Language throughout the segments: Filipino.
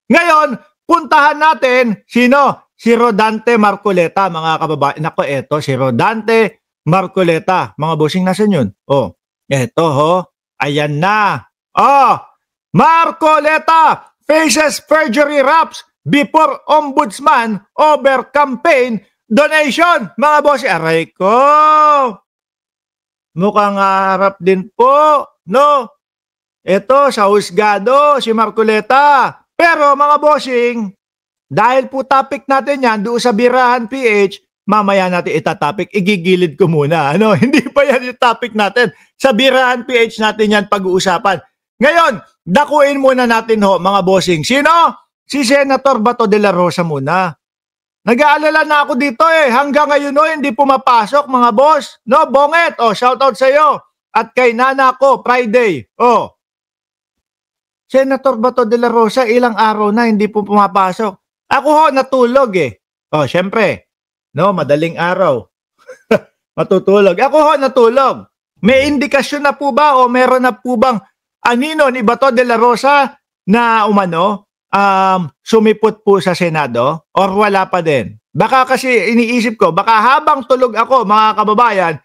Ngayon, puntahan natin sino? Si Rodante Marcoleta, mga kababayan. Nako, eto, si Rodante Marcoleta. Mga bossing, nasan yun? Oh, eto ho. Ayan na. Oh, Marcoleta faces perjury raps before ombudsman over campaign donation. Mga bossing, aray ko. Mukhang harap din po, no? Eto, sa husgado, si Marcoleta. Pero mga bossing, dahil po topic natin yan doon sa Birahan PH, mamaya natin itatopic, igigilid ko muna. Ano? Hindi pa yan yung topic natin. Sa Birahan PH natin yan pag-uusapan. Ngayon, dakuin muna natin ho, mga bossing. Sino? Si Senator Bato de la Rosa muna. Nag-aalala na ako dito eh. Hanggang ngayon hindi pumapasok, mga boss. No, Bonget, shoutout sa iyo. At kay Nana ko, Friday. Senator Bato de la Rosa, ilang araw na hindi po pumapasok. Ako ho, natulog eh. Syempre, no, madaling araw. Matutulog. Ako ho, natulog. May indikasyon na po ba o meron na po bang anino ni Bato de la Rosa na sumipot po sa Senado? Or wala pa din? Baka kasi iniisip ko, baka habang tulog ako, mga kababayan,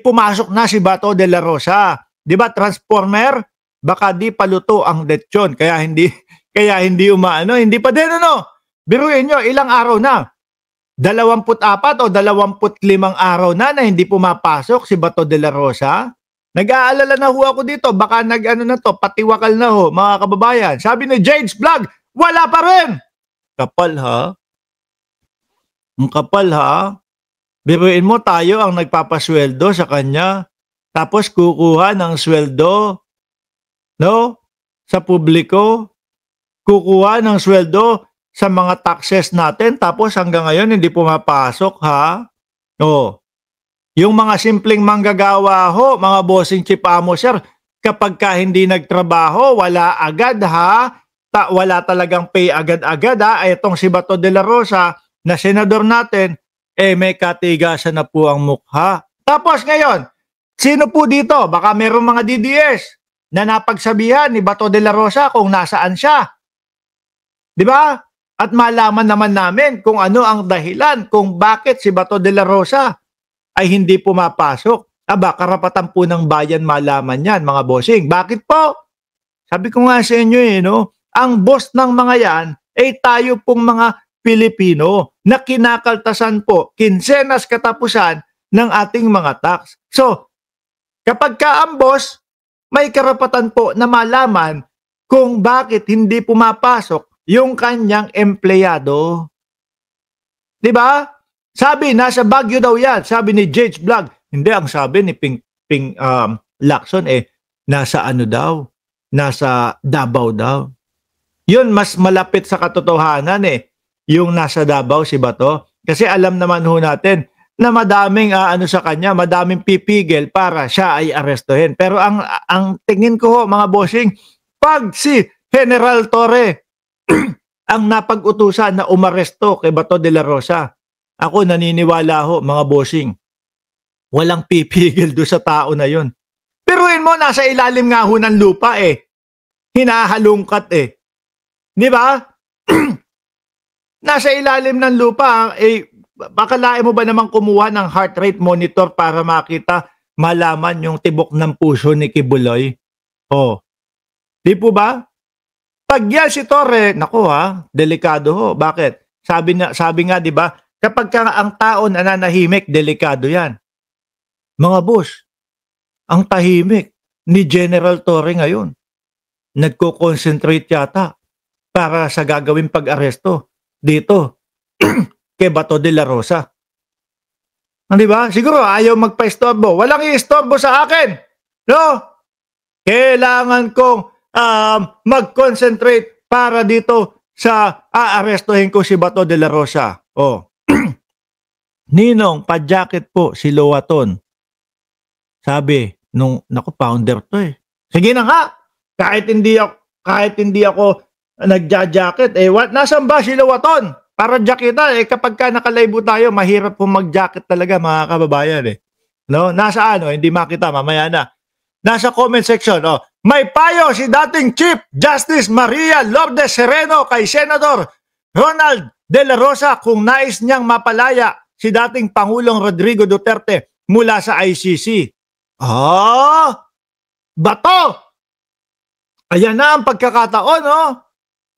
pumasok na si Bato de la Rosa. Di ba, Transformer? Baka di paluto ang lechon, kaya hindi umaano, hindi pa din Biruin nyo, ilang araw na? 24 o 25 araw na hindi pumapasok si Bato de la Rosa? Nag-aalala na ho ako dito, baka patiwakal na ho, mga kababayan. Sabi ni Jade's Vlog, wala pa rin! Kapal ha? Ang kapal ha? Biruin mo, tayo ang nagpapasweldo sa kanya, tapos kukuha ng sweldo, no? Sa publiko, kukuha ng sweldo sa mga taxes natin, tapos hanggang ngayon hindi pumapasok, ha? Yung mga simpleng manggagawa ho, mga bossing chief amo, sir, kapag ka hindi nagtrabaho, wala agad, ha? Wala talagang pay agad-agad, ha? Itong si Bato de la Rosa, na senador natin, may katigasan na po ang mukha. Tapos ngayon, sino po dito? Baka merong mga DDS na napagsabihan ni Bato de la Rosa kung nasaan siya. Di ba? At malaman naman namin kung ano ang dahilan kung bakit si Bato de la Rosa ay hindi pumapasok. Karapatan po ng bayan malaman yan, mga bossing. Bakit po? Sabi ko nga sa inyo ang boss ng mga yan ay tayo pong mga Pilipino na kinakaltasan po kinsenas katapusan ng ating mga tax. So, kapag ka ang boss, may karapatan po na malaman kung bakit hindi pumapasok yung kanyang empleyado. Diba? Sabi, nasa Baguio daw yan. Sabi ni Jade's Vlog. Hindi, ang sabi ni Ping Lacson nasa daw? Nasa Davao daw. Yun, mas malapit sa katotohanan yung nasa Davao si Bato. Kasi alam naman ho natin na madaming sa kanya, madaming pipigil para siya ay arestuhin. Pero ang tingin ko ho, mga bossing, pag si General Torre ang napag-utusan na umaresto kay Bato de la Rosa, ako naniniwala ho, mga bossing, walang pipigil do sa tao na yun. Piruin mo, nasa ilalim nga ho ng lupa hinahalungkat Di ba? Nasa ilalim ng lupa, bakalain mo ba naman kumuha ng heart rate monitor para malaman yung tibok ng puso ni Kibuloy? Di po ba? Pag yan si Torre, naku delikado ho. Bakit? Sabi nga, di ba, kapag ang tao nananahimik, delikado yan. Mga boss, ang tahimik ni General Torre ngayon, nagko-concentrate yata para sa gagawing pag-aresto dito kay Bato de la Rosa. Di ba? Siguro ayaw magpa-istorbo. Walang i-istorbo sa akin. No? Kailangan kong mag-concentrate para dito sa aarestuhin ko si Bato de la Rosa. Ninong, pa-jacket po si Loaton. Sabi, founder to Sige na nga. Kahit hindi ako nagja-jacket, nasan ba si Loaton? Para jaketa, kapag ka nakalaibo tayo, mahirap pong mag-jacket talaga, mga kababayan No? Nasaan? Hindi makita, mamaya na. Nasa comment section, May payo si dating Chief Justice Maria Lourdes Sereno kay Senador Ronald De La Rosa kung nais niyang mapalaya si dating Pangulong Rodrigo Duterte mula sa ICC. Bato! Ayan na ang pagkakataon,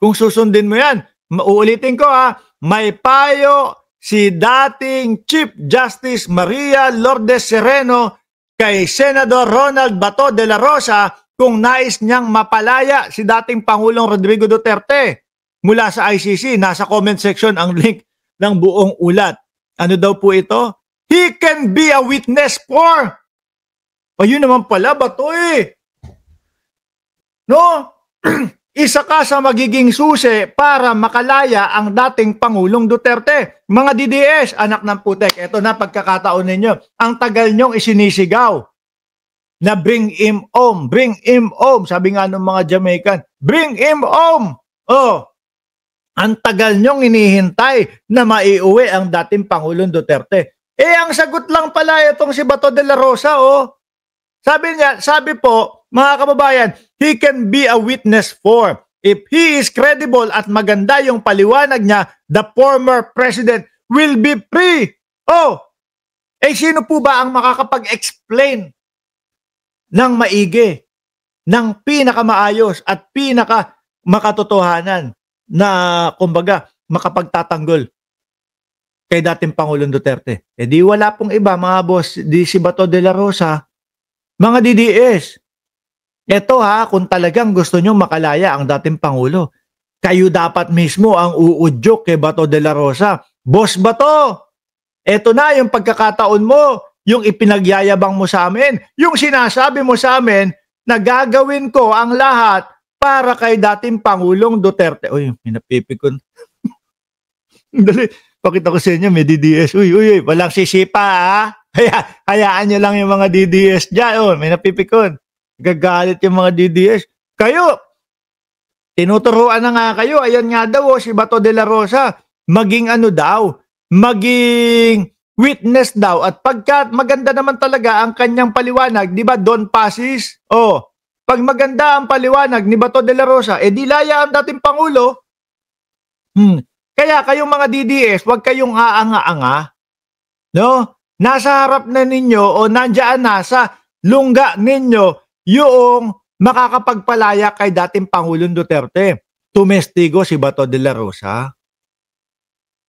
Kung susundin mo yan, uulitin ko may payo si dating Chief Justice Maria Lourdes Sereno kay Senador Ronald Bato de la Rosa kung nais niyang mapalaya si dating Pangulong Rodrigo Duterte mula sa ICC. Nasa comment section ang link ng buong ulat. Ano daw po ito? He can be a witness for. Ayun naman pala, Bato No? Isa ka sa magiging susi para makalaya ang dating Pangulong Duterte. Mga DDS, anak ng putek, eto na pagkakataon ninyo. Ang tagal nyong isinisigaw na bring him home, bring him home. Sabi nga ng mga Jamaican, bring him home. Ang tagal nyong inihintay na maiuwi ang dating Pangulong Duterte. Ang sagot lang pala itong si Bato de la Rosa, Sabi po, mga kababayan, he can be a witness for. If he is credible at maganda yung paliwanag niya, the former president will be free. Sino po ba ang makakapag-explain ng maigi, ng pinakamaayos at pinakamakatotohanan na, kumbaga, makapagtatanggol kay dating Pangulong Duterte? Di wala pong iba, mga boss, di si Bato de la Rosa. Mga DDS, eto kung talagang gusto nyo makalaya ang dating Pangulo, kayo dapat mismo ang uudyok kay Bato de la Rosa. Boss Bato, eto na yung pagkakataon mo, yung ipinagyayabang mo sa amin, yung sinasabi mo sa amin na gagawin ko ang lahat para kay dating Pangulong Duterte. Uy, may napipikon. Dali, pakita ko sa inyo, may DDS. Uy, walang sisipa Hayaan nyo lang yung mga DDS dyan. May napipikon. Gagalit yung mga DDS. Kayo, tinuturuan na nga kayo. Ayan nga daw, si Bato de la Rosa, maging maging witness daw. At pagka maganda naman talaga ang kanyang paliwanag, di ba, Don Pasis? Pag maganda ang paliwanag ni Bato de la Rosa, di laya ang dating Pangulo. Kaya kayong mga DDS, huwag kayong aanga-anga. No? Nasa harap na ninyo o nandiyan nasa lungga ninyo yung makakapagpalaya kay dating Pangulong Duterte. Tumestigo si Bato de la Rosa.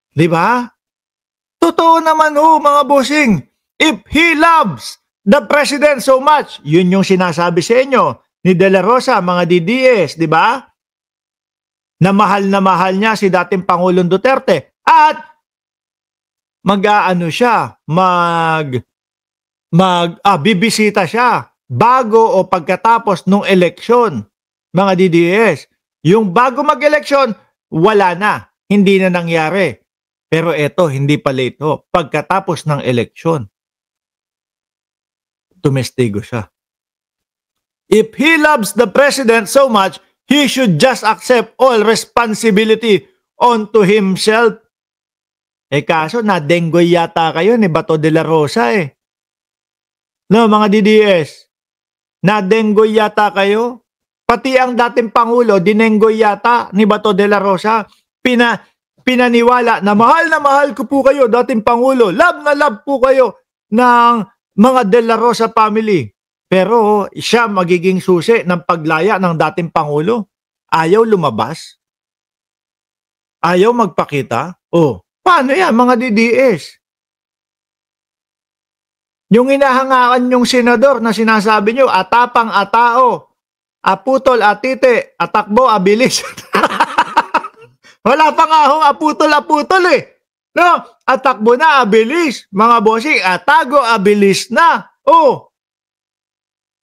Di ba? Totoo naman mga bossing. If he loves the president so much, yun yung sinasabi sa inyo ni de la Rosa, mga DDS, di ba? Na mahal niya si dating Pangulong Duterte. At bibisita siya bago o pagkatapos nung eleksyon, mga DDS. Yung bago mag-eleksyon, wala na. Hindi na nangyari. Pero eto, hindi pala ito. Pagkatapos ng eleksyon, tumestigo siya. If he loves the president so much, he should just accept all responsibility onto himself. Kaso nadenggoy yata kayo ni Bato de la Rosa No, mga DDS. Nadenggoy yata kayo. Pati ang dating Pangulo, dinenggoy yata ni Bato de la Rosa. Pinaniwala na mahal ko po kayo, dating Pangulo. Love na love po kayo ng mga de la Rosa family. Pero siya magiging susi ng paglaya ng dating Pangulo. Ayaw lumabas. Ayaw magpakita. Paano yan, mga DDS? Yung inahangaan yung senador na sinasabi nyo, atapang atao, aputol atite, atakbo abilis. Wala pa nga aputol No, atakbo na abilis. Mga bossing, atago abilis na.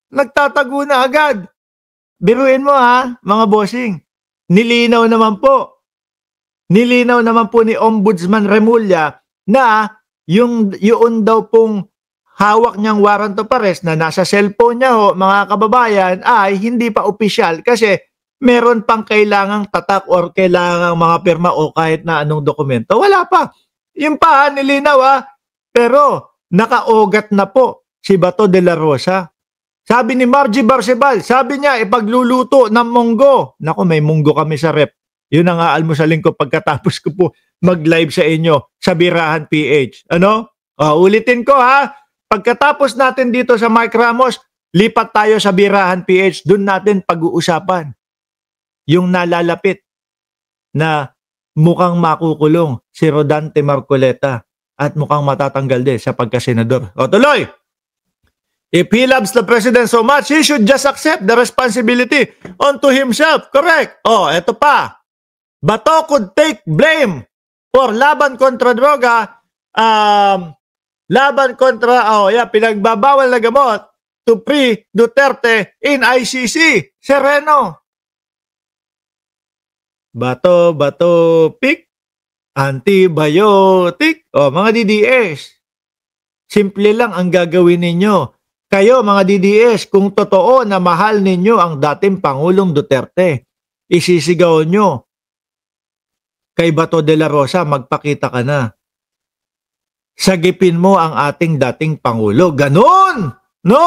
Nagtatago na agad. Biruin mo mga bossing. Nilinaw naman po ni Ombudsman Remulla na yung daw pong hawak niyang warrant of arrest na nasa cellphone niya mga kababayan, ay hindi pa opisyal kasi meron pang kailangang tatak or kailangang mga pirma o kahit na anong dokumento. Wala pa. Yung pa nilinaw pero nakaugat na po si Bato de la Rosa Sabi ni Margie Barcebal, sabi niya, ipagluluto ng munggo. Naku, may munggo kami sa rep. Yun ang aalmusalin ko pagkatapos ko po mag-live sa inyo sa Birahan PH. Ano? Ulitin ko ha. Pagkatapos natin dito sa Mike Ramos, lipat tayo sa Birahan PH. Doon natin pag-uusapan yung nalalapit na mukhang makukulong si Rodante Marcoleta at mukhang matatanggal din sa pagkasenador. O tuloy! If he loves the president so much, he should just accept the responsibility onto himself. Correct. Eto pa. Bato could take blame for laban kontra droga, laban kontra, pinagbabawal na gamot to free Duterte in ICC. Sereno. Bato, pick, antibiotic. Mga DDS. Simple lang ang gagawin ninyo. Kayo mga DDS, kung totoo na mahal ninyo ang dating Pangulong Duterte, isisigaw nyo kay Bato de la Rosa, magpakita ka na. Sagipin mo ang ating dating Pangulo. Ganon! No?